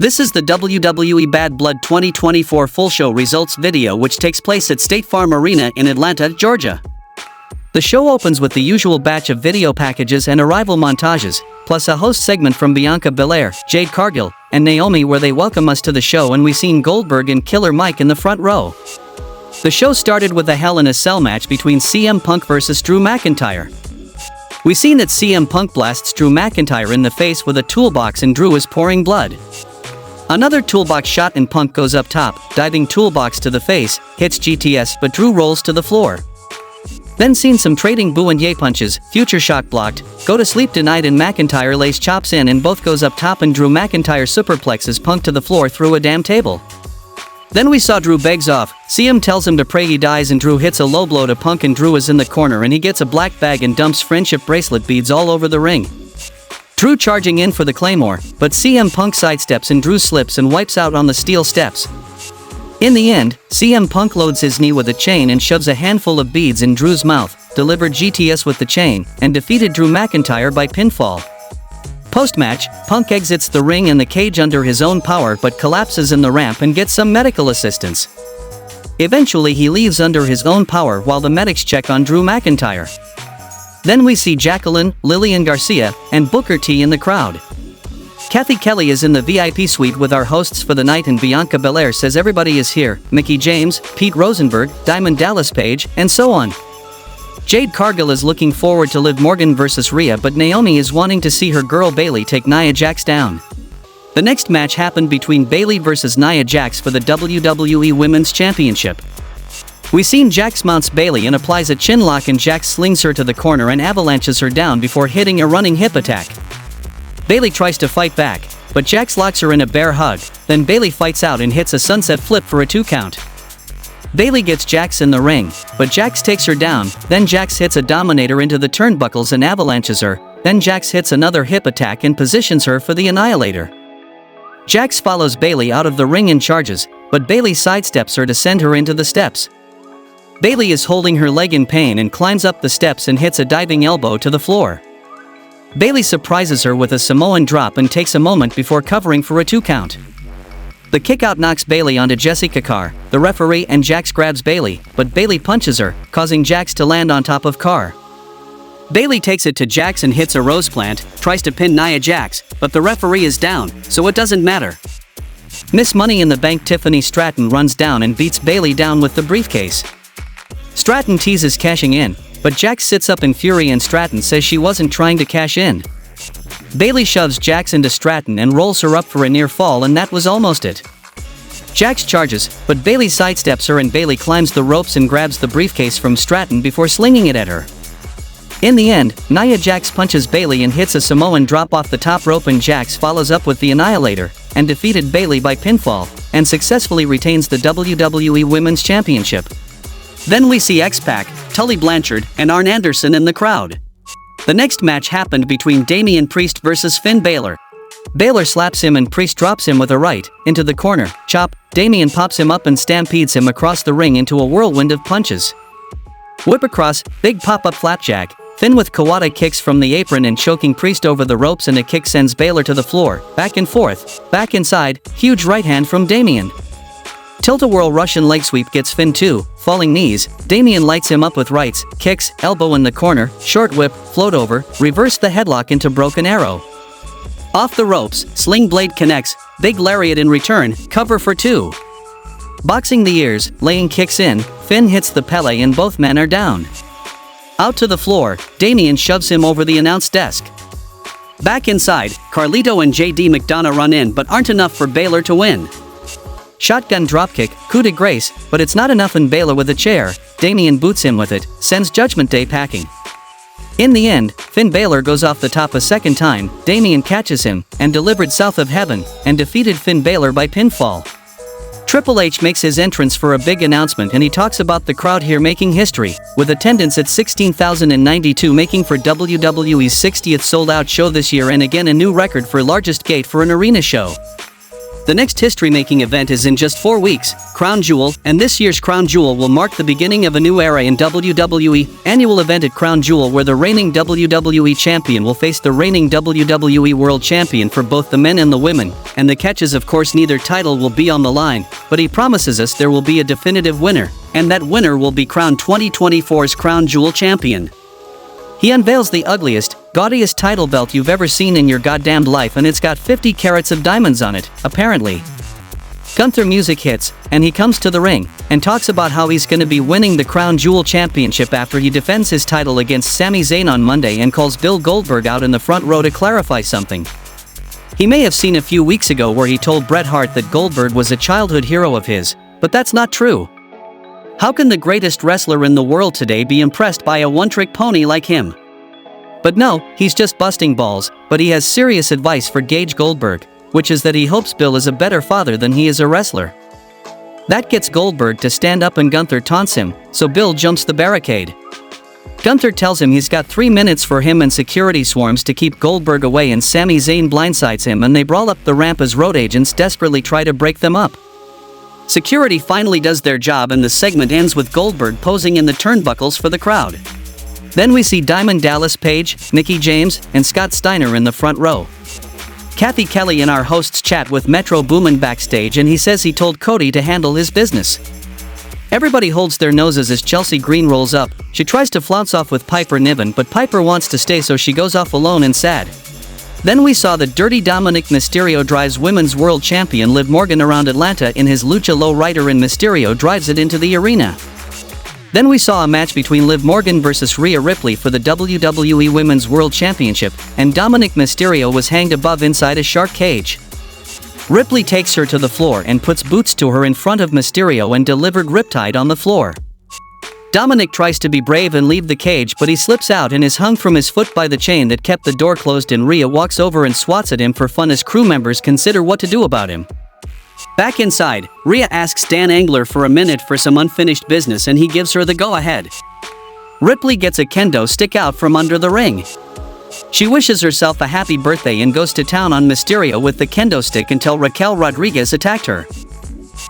This is the WWE Bad Blood 2024 full show results video, which takes place at State Farm Arena in Atlanta, Georgia. The show opens with the usual batch of video packages and arrival montages, plus a host segment from Bianca Belair, Jade Cargill, and Naomi, where they welcome us to the show, and we seen Goldberg and Killer Mike in the front row. The show started with a Hell in a Cell match between CM Punk vs Drew McIntyre. We seen that CM Punk blasts Drew McIntyre in the face with a toolbox and Drew is pouring blood. Another toolbox shot and Punk goes up top, diving toolbox to the face, hits GTS, but Drew rolls to the floor. Then seen some trading boo and yay punches, future shock blocked, go to sleep denied, and McIntyre lays chops in and both goes up top, and Drew McIntyre superplexes Punk to the floor through a damn table. Then we saw Drew begs off, CM tells him to pray he dies, and Drew hits a low blow to Punk, and Drew is in the corner and he gets a black bag and dumps friendship bracelet beads all over the ring. Drew charging in for the Claymore, but CM Punk sidesteps and Drew slips and wipes out on the steel steps. In the end, CM Punk loads his knee with a chain and shoves a handful of beads in Drew's mouth, delivered GTS with the chain, and defeated Drew McIntyre by pinfall. Post-match, Punk exits the ring and the cage under his own power but collapses in the ramp and gets some medical assistance. Eventually he leaves under his own power while the medics check on Drew McIntyre. Then we see Jacqueline, Lillian Garcia, and Booker T in the crowd. Kathy Kelly is in the VIP suite with our hosts for the night, and Bianca Belair says everybody is here, Mickie James, Pete Rosenberg, Diamond Dallas Page, and so on. Jade Cargill is looking forward to Liv Morgan vs Rhea, but Naomi is wanting to see her girl Bayley take Nia Jax down. The next match happened between Bayley vs Nia Jax for the WWE Women's Championship. We seen Jax mounts Bayley and applies a chin lock, and Jax slings her to the corner and avalanches her down before hitting a running hip attack. Bayley tries to fight back, but Jax locks her in a bear hug, then Bayley fights out and hits a sunset flip for a 2 count. Bayley gets Jax in the ring, but Jax takes her down, then Jax hits a Dominator into the turnbuckles and avalanches her, then Jax hits another hip attack and positions her for the Annihilator. Jax follows Bayley out of the ring and charges, but Bayley sidesteps her to send her into the steps. Bayley is holding her leg in pain and climbs up the steps and hits a diving elbow to the floor. Bayley surprises her with a Samoan drop and takes a moment before covering for a 2 count. The kickout knocks Bayley onto Jessica Carr, the referee, and Jax grabs Bayley, but Bayley punches her, causing Jax to land on top of Carr. Bayley takes it to Jax and hits a rose plant, tries to pin Nia Jax, but the referee is down, so it doesn't matter. Miss Money in the Bank Tiffany Stratton runs down and beats Bayley down with the briefcase. Stratton teases cashing in, but Jax sits up in fury and Stratton says she wasn't trying to cash in. Bayley shoves Jax into Stratton and rolls her up for a near fall, and that was almost it. Jax charges, but Bayley sidesteps her and Bayley climbs the ropes and grabs the briefcase from Stratton before slinging it at her. In the end, Nia Jax punches Bayley and hits a Samoan drop off the top rope, and Jax follows up with the Annihilator, and defeated Bayley by pinfall, and successfully retains the WWE Women's Championship. Then we see X-Pac, Tully Blanchard, and Arn Anderson in the crowd. The next match happened between Damian Priest vs Finn Balor. Balor slaps him and Priest drops him with a right into the corner chop. Damian pops him up and stampedes him across the ring into a whirlwind of punches. Whip across, big pop-up flapjack. Finn with Kawada kicks from the apron and choking Priest over the ropes, and a kick sends Balor to the floor, back and forth, back inside, huge right hand from Damian. Tilt-a-whirl Russian leg sweep gets Finn too, falling knees. Damian lights him up with rights, kicks, elbow in the corner, short whip, float over, reverse the headlock into broken arrow. Off the ropes, sling blade connects, big lariat in return, cover for 2. Boxing the ears, laying kicks in, Finn hits the Pele and both men are down. Out to the floor, Damian shoves him over the announce desk. Back inside, Carlito and JD McDonough run in but aren't enough for Balor to win. Shotgun dropkick, coup de grace, but it's not enough, and Balor with a chair. Damian boots him with it, sends Judgment Day packing. In the end, Finn Balor goes off the top a second time. Damian catches him, and delivered South of Heaven, and defeated Finn Balor by pinfall. Triple H makes his entrance for a big announcement, and he talks about the crowd here making history, with attendance at 16,092, making for WWE's 60th sold-out show this year, and again a new record for largest gate for an arena show. The next history-making event is in just 4 weeks, Crown Jewel, and this year's Crown Jewel will mark the beginning of a new era in WWE. Annual event at Crown Jewel where the reigning WWE Champion will face the reigning WWE World Champion for both the men and the women, and the catch is of course neither title will be on the line, but he promises us there will be a definitive winner, and that winner will be crowned 2024's Crown Jewel Champion. He unveils the ugliest, gaudiest title belt you've ever seen in your goddamned life, and it's got 50 carats of diamonds on it, apparently. Gunther music hits, and he comes to the ring, and talks about how he's gonna be winning the Crown Jewel Championship after he defends his title against Sami Zayn on Monday and calls Bill Goldberg out in the front row to clarify something. He may have seen a few weeks ago where he told Bret Hart that Goldberg was a childhood hero of his, but that's not true. How can the greatest wrestler in the world today be impressed by a one-trick pony like him? But no, he's just busting balls, but he has serious advice for Gage Goldberg, which is that he hopes Bill is a better father than he is a wrestler. That gets Goldberg to stand up and Gunther taunts him, so Bill jumps the barricade. Gunther tells him he's got 3 minutes for him and security swarms to keep Goldberg away, and Sami Zayn blindsides him and they brawl up the ramp as road agents desperately try to break them up. Security finally does their job and the segment ends with Goldberg posing in the turnbuckles for the crowd. Then we see Diamond Dallas Page, Mickie James, and Scott Steiner in the front row. Kathy Kelly and our hosts chat with Metro Boomin backstage, and he says he told Cody to handle his business. Everybody holds their noses as Chelsea Green rolls up. She tries to flounce off with Piper Niven, but Piper wants to stay, so she goes off alone and sad. Then we saw the Dirty Dominic Mysterio drives Women's World Champion Liv Morgan around Atlanta in his Lucha Lowrider, and Mysterio drives it into the arena. Then we saw a match between Liv Morgan versus Rhea Ripley for the WWE Women's World Championship, and Dominic Mysterio was hanged above inside a shark cage. Ripley takes her to the floor and puts boots to her in front of Mysterio and delivered riptide on the floor. Dominic tries to be brave and leave the cage, but he slips out and is hung from his foot by the chain that kept the door closed, and Rhea walks over and swats at him for fun as crew members consider what to do about him. Back inside, Rhea asks Dan Angler for a minute for some unfinished business and he gives her the go-ahead. Ripley gets a kendo stick out from under the ring. She wishes herself a happy birthday and goes to town on Mysterio with the kendo stick until Raquel Rodriguez attacked her.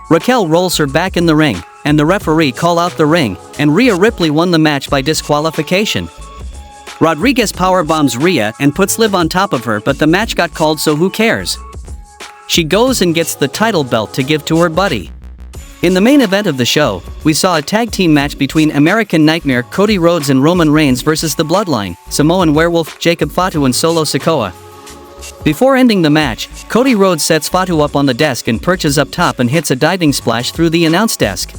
Raquel rolls her back in the ring, and the referee call out the ring, and Rhea Ripley won the match by disqualification. Rodriguez powerbombs Rhea and puts Liv on top of her, but the match got called, so who cares? She goes and gets the title belt to give to her buddy. In the main event of the show, we saw a tag team match between American Nightmare Cody Rhodes and Roman Reigns versus the Bloodline, Samoan Werewolf, Jacob Fatu and Solo Sikoa. Before ending the match, Cody Rhodes sets Fatu up on the desk and perches up top and hits a diving splash through the announce desk.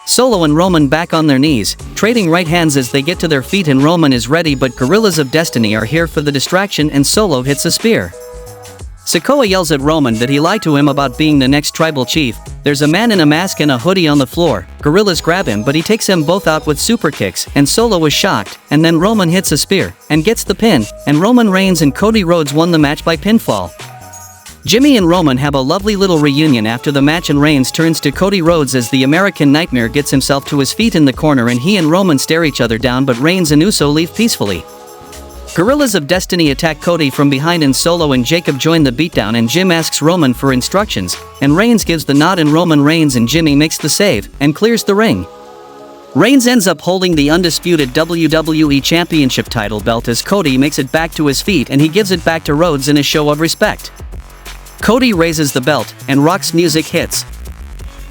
Solo and Roman back on their knees, trading right hands as they get to their feet, and Roman is ready, but Gorillas of Destiny are here for the distraction and Solo hits a spear. Sikoa yells at Roman that he lied to him about being the next tribal chief. There's a man in a mask and a hoodie on the floor. Gorillas grab him, but he takes them both out with super kicks, and Solo is shocked, and then Roman hits a spear and gets the pin, and Roman Reigns and Cody Rhodes won the match by pinfall. Jimmy and Roman have a lovely little reunion after the match, and Reigns turns to Cody Rhodes as the American Nightmare gets himself to his feet in the corner, and he and Roman stare each other down, but Reigns and Uso leave peacefully. Gorillas of Destiny attack Cody from behind, and Solo and Jacob join the beatdown, and Jim asks Roman for instructions, and Reigns gives the nod, and Roman Reigns and Jimmy makes the save and clears the ring. Reigns ends up holding the undisputed WWE Championship title belt as Cody makes it back to his feet, and he gives it back to Rhodes in a show of respect. Cody raises the belt, and Rock's music hits.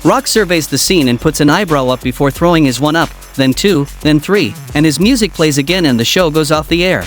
Rock surveys the scene and puts an eyebrow up before throwing his 1 up, then 2, then 3, and his music plays again and the show goes off the air.